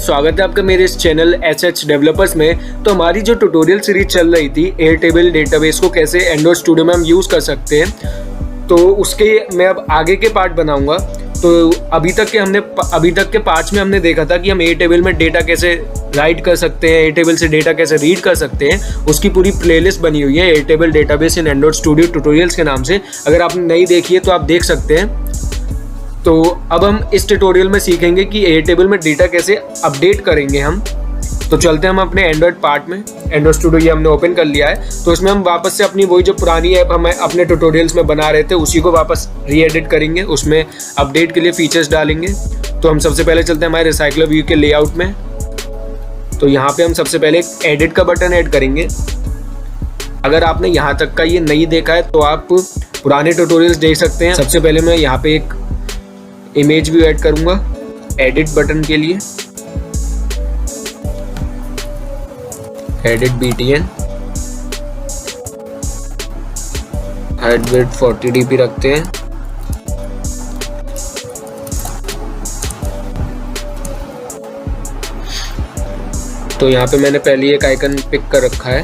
स्वागत है आपका मेरे इस चैनल एच डेवलपर्स में। तो हमारी जो ट्यूटोरियल सीरीज चल रही थी एयरटेबल डेटाबेस को कैसे एंड्रॉइड स्टूडियो में हम यूज़ कर सकते हैं, तो उसके मैं अब आगे के पार्ट बनाऊंगा। तो अभी तक के पार्ट्स में हमने देखा था कि हम एयरटेबल में डेटा कैसे राइट कर सकते हैं, एयरटेबल से डेटा कैसे रीड कर सकते हैं। उसकी पूरी प्लेलिस्ट बनी हुई है एयरटेबल डेटाबेस इन एंड्रॉइड स्टूडियो ट्यूटोरियल्स के नाम से। अगर आपने नहीं देखी है तो आप देख सकते हैं। तो अब हम इस ट्यूटोरियल में सीखेंगे कि एयरटेबल में डेटा कैसे अपडेट करेंगे हम। तो चलते हैं हम अपने एंड्रॉइड पार्ट में। एंड्रॉइड स्टूडियो ये हमने ओपन कर लिया है। तो इसमें हम वापस से अपनी वही जो पुरानी ऐप हम अपने ट्यूटोरियल्स में बना रहे थे उसी को वापस री एडिट करेंगे, उसमें अपडेट के लिए फीचर्स डालेंगे। तो हम सबसे पहले चलते हैं हमारे रिसाइकलर व्यू के लेआउट में। तो यहाँ पे हम सबसे पहले एक एडिट का बटन ऐड करेंगे। अगर आपने यहाँ तक का ये नहीं देखा है तो आप पुराने ट्यूटोरियल्स देख सकते हैं। सबसे पहले मैं यहाँ पे एक इमेज व्यू ऐड करूंगा एडिट बटन के लिए। Edit BTN, height width 40 dp रखते हैं। तो यहाँ पे मैंने पहले एक आइकन पिक कर रखा है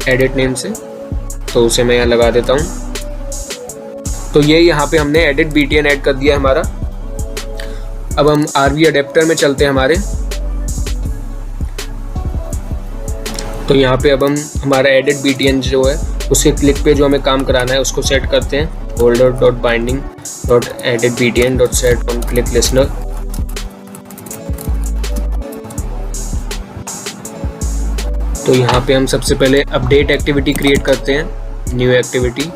एडिट नेम से, तो उसे मैं यहाँ लगा देता हूँ। तो ये यहाँ पे हमने एडिट BTN ऐड कर दिया हमारा। अब हम RV अडेप्टर में चलते हैं हमारे। तो यहाँ पे अब हम हमारा एडिट BTN जो है उसके क्लिक पे जो हमें काम कराना है उसको सेट करते हैं। holder.binding.edit.btn.set on click listener। तो यहाँ पे हम सबसे पहले अपडेट एक्टिविटी क्रिएट करते हैं। New activity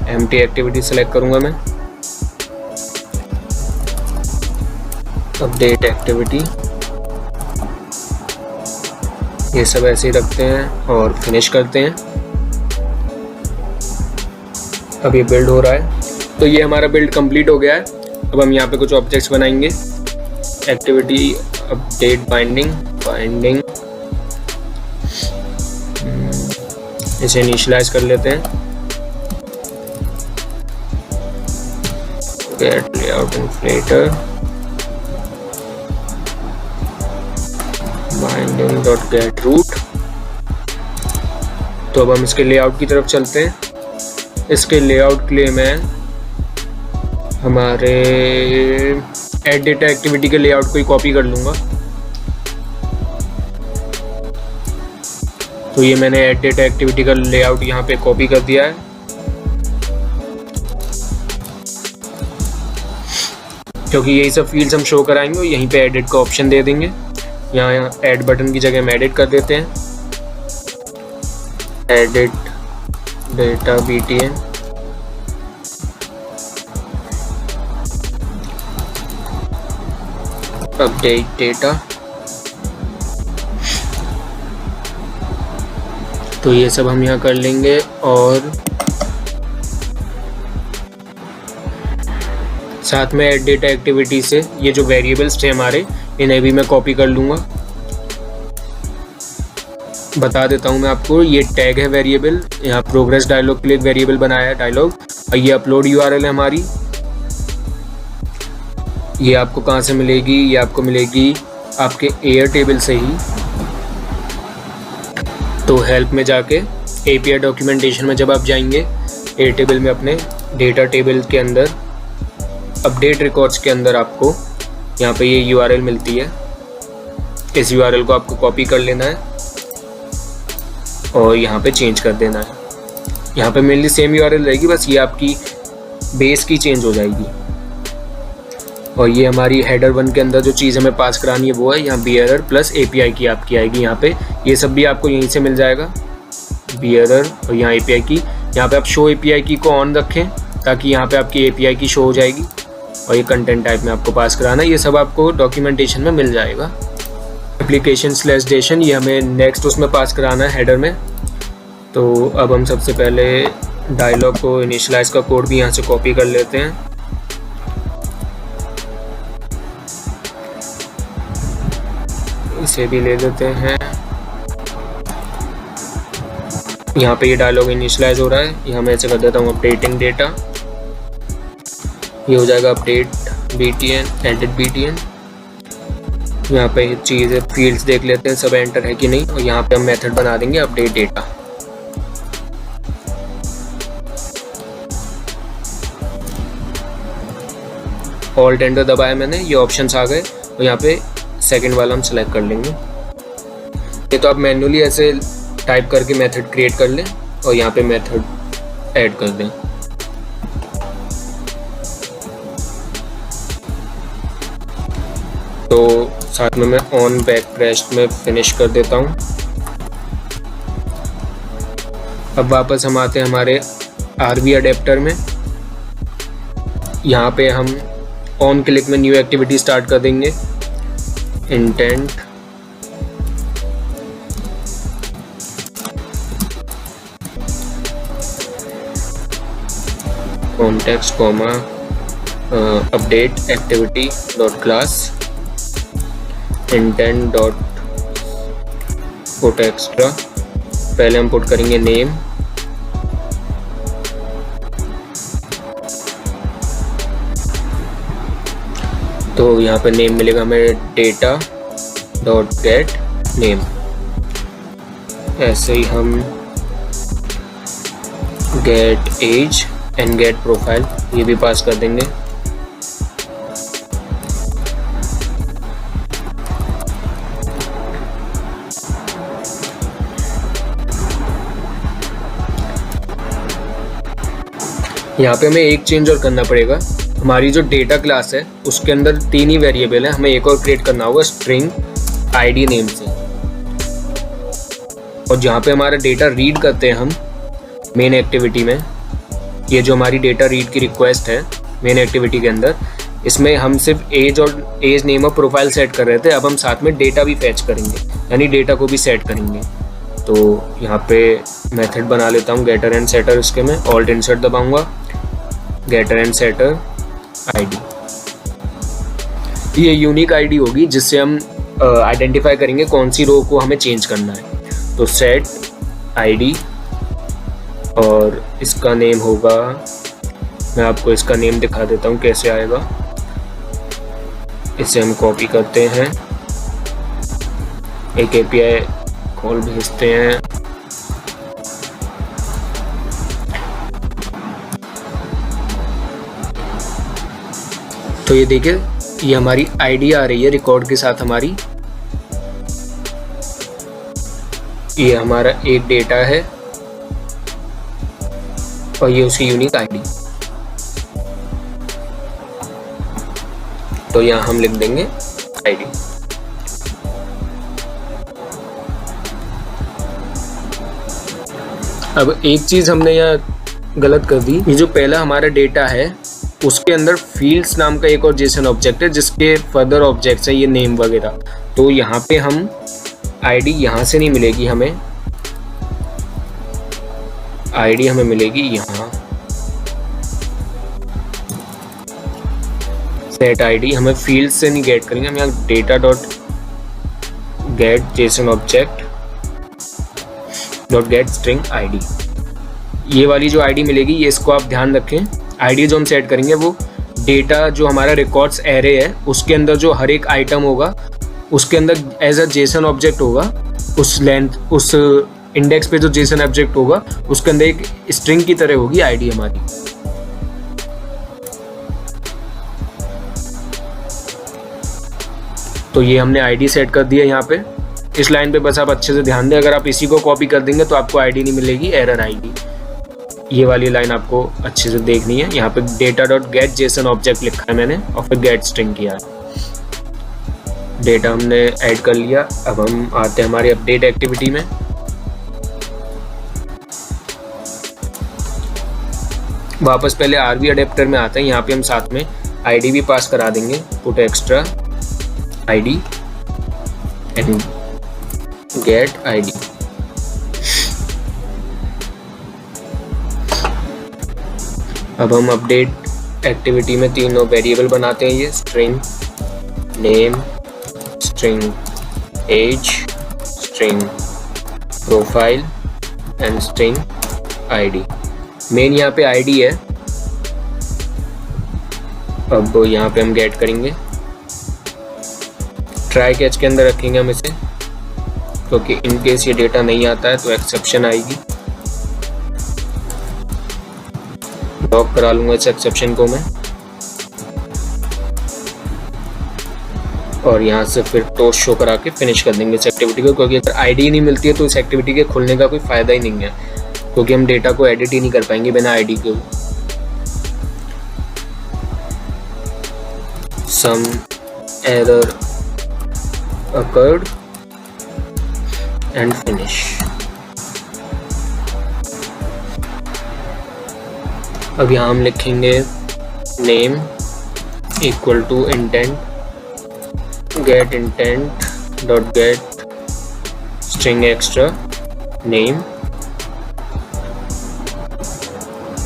empty activity select करूँगा मैं। अपडेट एक्टिविटी ये सब ऐसे ही रखते हैं और फिनिश करते हैं। अब ये बिल्ड हो रहा है। तो ये हमारा बिल्ड कंप्लीट हो गया है। अब हम यहाँ पे कुछ ऑब्जेक्ट्स बनाएंगे। एक्टिविटी अपडेट बाइंडिंग इसे इनिशियलाइज कर लेते हैं। Get layout inflater binding.getRoot। तो अब हम इसके लेआउट की तरफ चलते हैं। इसके लेआउट के लिए मैं हमारे एड डेटा एक्टिविटी के लेआउट को ही कॉपी कर लूँगा। तो ये मैंने एड डेटा एक्टिविटी का लेआउट यहाँ पे कॉपी कर दिया है। क्योंकि यही सब फील्ड्स हम शो कराएंगे और यहीं पे एडिट का ऑप्शन दे देंगे। यहाँ ऐड बटन की जगह में एडिट कर देते हैं। Edit data BTN, update data. तो ये सब हम यहाँ कर लेंगे और साथ में एड डेटा एक्टिविटी से ये जो वेरिएबल्स थे हमारे इन्हें भी मैं कॉपी कर लूँगा। बता देता हूँ मैं आपको, ये टैग है वेरिएबल। यहाँ प्रोग्रेस डायलॉग के लिए एक वेरिएबल बनाया है डायलॉग, और ये अपलोड URL है हमारी। ये आपको कहाँ से मिलेगी? ये आपको मिलेगी आपके एयरटेबल से ही। तो हेल्प में जाके API डॉक्यूमेंटेशन में जब आप जाएंगे एयरटेबल में अपने डेटा टेबल के अंदर अपडेट रिकॉर्ड्स के अंदर आपको यहाँ पे ये URL मिलती है। इस URL को आपको कॉपी कर लेना है और यहाँ पे चेंज कर देना है। यहाँ पे मेनली सेम URL रहेगी, बस ये आपकी बेस की चेंज हो जाएगी। और ये हमारी हेडर 1 के अंदर जो चीज़ हमें पास करानी है वो है यहाँ bearer प्लस API की आपकी आएगी। यहाँ पे ये सब भी आपको यहीं से मिल जाएगा, bearer और यहाँ API की। यहाँ पे आप शो API की को ऑन रखें ताकि यहाँ पे आपकी API की शो हो जाएगी। और ये कंटेंट टाइप में आपको पास कराना है। ये सब आपको डॉक्यूमेंटेशन में मिल जाएगा। एप्लीकेशन/डेशन ये हमें नेक्स्ट उसमें पास कराना है हेडर में। तो अब हम सबसे पहले डायलॉग को इनिशियलाइज का कोड भी यहाँ से कॉपी कर लेते हैं। इसे भी ले लेते हैं। यहाँ पे ये डायलॉग इनिशियलाइज हो रहा है। यहाँ मैं ऐसे कर देता हूँ अपडेटिंग डेटा, ये हो जाएगा अपडेट btn edit btn। यहाँ पे चीज़ें फील्ड्स देख लेते हैं सब एंटर है कि नहीं, और यहाँ पे हम मेथड बना देंगे अपडेट डेटा। ऑल्ट एंटर दबाया मैंने, ये ऑप्शंस आ गए, और यहाँ पे सेकंड वाला हम सेलेक्ट कर लेंगे। ये तो आप मैन्युअली ऐसे टाइप करके मेथड क्रिएट कर लें और यहाँ पे मेथड ऐड कर दें। तो साथ में मैं ऑन बैक प्रेस्ड में फिनिश कर देता हूँ। अब वापस हम आते हैं हमारे आरवी अडेप्टर में। यहाँ पे हम ऑन क्लिक में न्यू एक्टिविटी स्टार्ट कर देंगे। Intent context comma update activity dot class intent dot put extra. पहले हम पुट करेंगे नेम, तो यहाँ पे नेम मिलेगा हमें डेटा डॉट गेट नेम। ऐसे ही हम get age and get profile ये भी पास कर देंगे। यहाँ पे हमें एक चेंज और करना पड़ेगा। हमारी जो डेटा क्लास है उसके अंदर 3 ही वेरिएबल है, हमें एक और क्रिएट करना होगा स्ट्रिंग आईडी नेम से। और जहाँ पे हमारा डेटा रीड करते हैं हम मेन एक्टिविटी में, ये जो हमारी डेटा रीड की रिक्वेस्ट है मेन एक्टिविटी के अंदर, इसमें हम सिर्फ एज और एज नेम और प्रोफाइल सेट कर रहे थे। अब हम साथ में डेटा भी फैच करेंगे, यानी डेटा को भी सेट करेंगे। तो यहाँ पे मेथड बना लेता हूँ गेटर एंड सेटर। इसके में ऑल्ट इंसर्ट दबाऊंगा, गेटर एंड सेटर आईडी। ये यूनिक आईडी होगी जिससे हम आइडेंटिफाई करेंगे कौन सी रो को हमें चेंज करना है। तो सेट आईडी और इसका नेम होगा, मैं आपको इसका नेम दिखा देता हूँ कैसे आएगा। इसे हम कॉपी करते हैं, एक एपीआई कॉल भेजते हैं। तो ये देखिए ये हमारी आईडी आ रही है रिकॉर्ड के साथ हमारी। ये हमारा एक डेटा है और ये उसकी यूनिक आईडी। तो यहाँ हम लिख देंगे आईडी। अब एक चीज हमने यहाँ गलत कर दी। ये जो पहला हमारा डेटा है उसके अंदर फील्ड्स नाम का एक और जेसन ऑब्जेक्ट है जिसके फर्दर ऑब्जेक्ट्स है ये नेम वगैरह। तो यहाँ पे हम आईडी यहाँ से नहीं मिलेगी हमें, आईडी हमें मिलेगी यहाँ। सेट आईडी हमें फील्ड से नहीं गेट करेंगे, हम यहाँ data dot gate Jason object dot gate string ID. ये वाली जो आईडी मिलेगी ये इसको आप ध्यान रखें। आईडी जो हम सेट करेंगे वो डेटा जो हमारा रिकॉर्ड्स एरे है उसके अंदर जो हर एक आइटम होगा उसके अंदर एज अ जेसन ऑब्जेक्ट होगा। उस लेंथ उस इंडेक्स पे जो जेसन ऑब्जेक्ट होगा उसके अंदर एक स्ट्रिंग की तरह होगी आईडी हमारी। तो ये हमने आईडी सेट कर दिया यहाँ पे। इस लाइन पे बस आप अच्छे से ध्यान दें, अगर आप इसी को कॉपी कर देंगे तो आपको आईडी नहीं मिलेगी, एरर आएगी। ये वाली लाइन आपको अच्छे से देखनी है। यहाँ पे data dot gate Jason object लिखा है मैंने और फिर गेट स्ट्रिंग किया है। डेटा हमने ऐड कर लिया। अब हम आते हैं हमारी अपडेट एक्टिविटी में। वापस पहले आरवी अडेप्टर में आते हैं। यहाँ पे हम साथ में आईडी भी पास करा देंगे, put extra ID and get ID. अब हम अपडेट एक्टिविटी में तीनों वेरिएबल बनाते हैं, ये string name, string age, string profile and string ID. मेन यहाँ पे आईडी है अब यहाँ पे हम गेट करेंगे, ट्राई कैच के अंदर रखेंगे हम इसे, क्योंकि इन केस ये डेटा नहीं आता है तो एक्सेप्शन आएगी। लॉक करा लूँगा इस एक्सेप्शन को मैं, और यहाँ से फिर टोस्ट शो करा के फिनिश कर देंगे इस एक्टिविटी को, क्योंकि अगर आईडी नहीं मिलती है तो इस एक्टिविटी के खुलने का कोई फ़ायदा ही नहीं है, क्योंकि हम डेटा को एडिट ही नहीं कर पाएंगे बिना आईडी के। Some error occurred and finish। अब यहाँ हम लिखेंगे name equal to intent get intent dot get string extra name।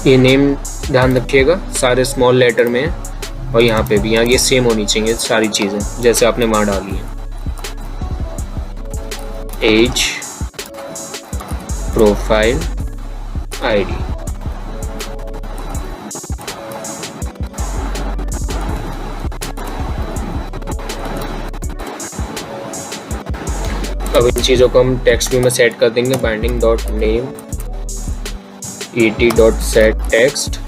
ये नेम ध्यान रखिएगा सारे स्मॉल लेटर में है, और यहाँ पे भी यहाँ ये सेम होनी चाहिए सारी चीज़ें जैसे आपने वहाँ डाली है। Age, profile, ID. अब इन चीज़ों को हम टेक्स्ट व्यू में सेट कर देंगे, binding dot name et dot set text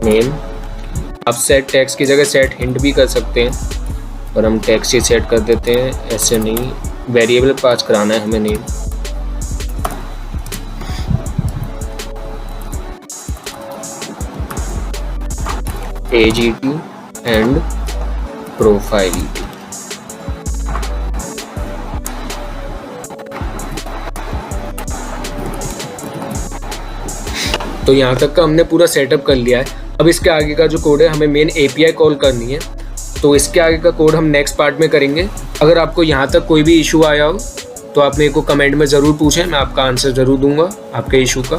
name. आप सेट टेक्स्ट की जगह सेट हिंट भी कर सकते हैं, और हम टेक्स्ट ही सेट कर देते हैं, ऐसे नहीं, वेरिएबल पास कराना है हमें name. Age et and profile et। तो यहाँ तक का हमने पूरा सेटअप कर लिया है। अब इसके आगे का जो कोड है हमें मेन एपीआई कॉल करनी है, तो इसके आगे का कोड हम नेक्स्ट पार्ट में करेंगे। अगर आपको यहाँ तक कोई भी इशू आया हो तो आप मेरे को कमेंट में ज़रूर पूछें, मैं आपका आंसर ज़रूर दूंगा आपके इशू का।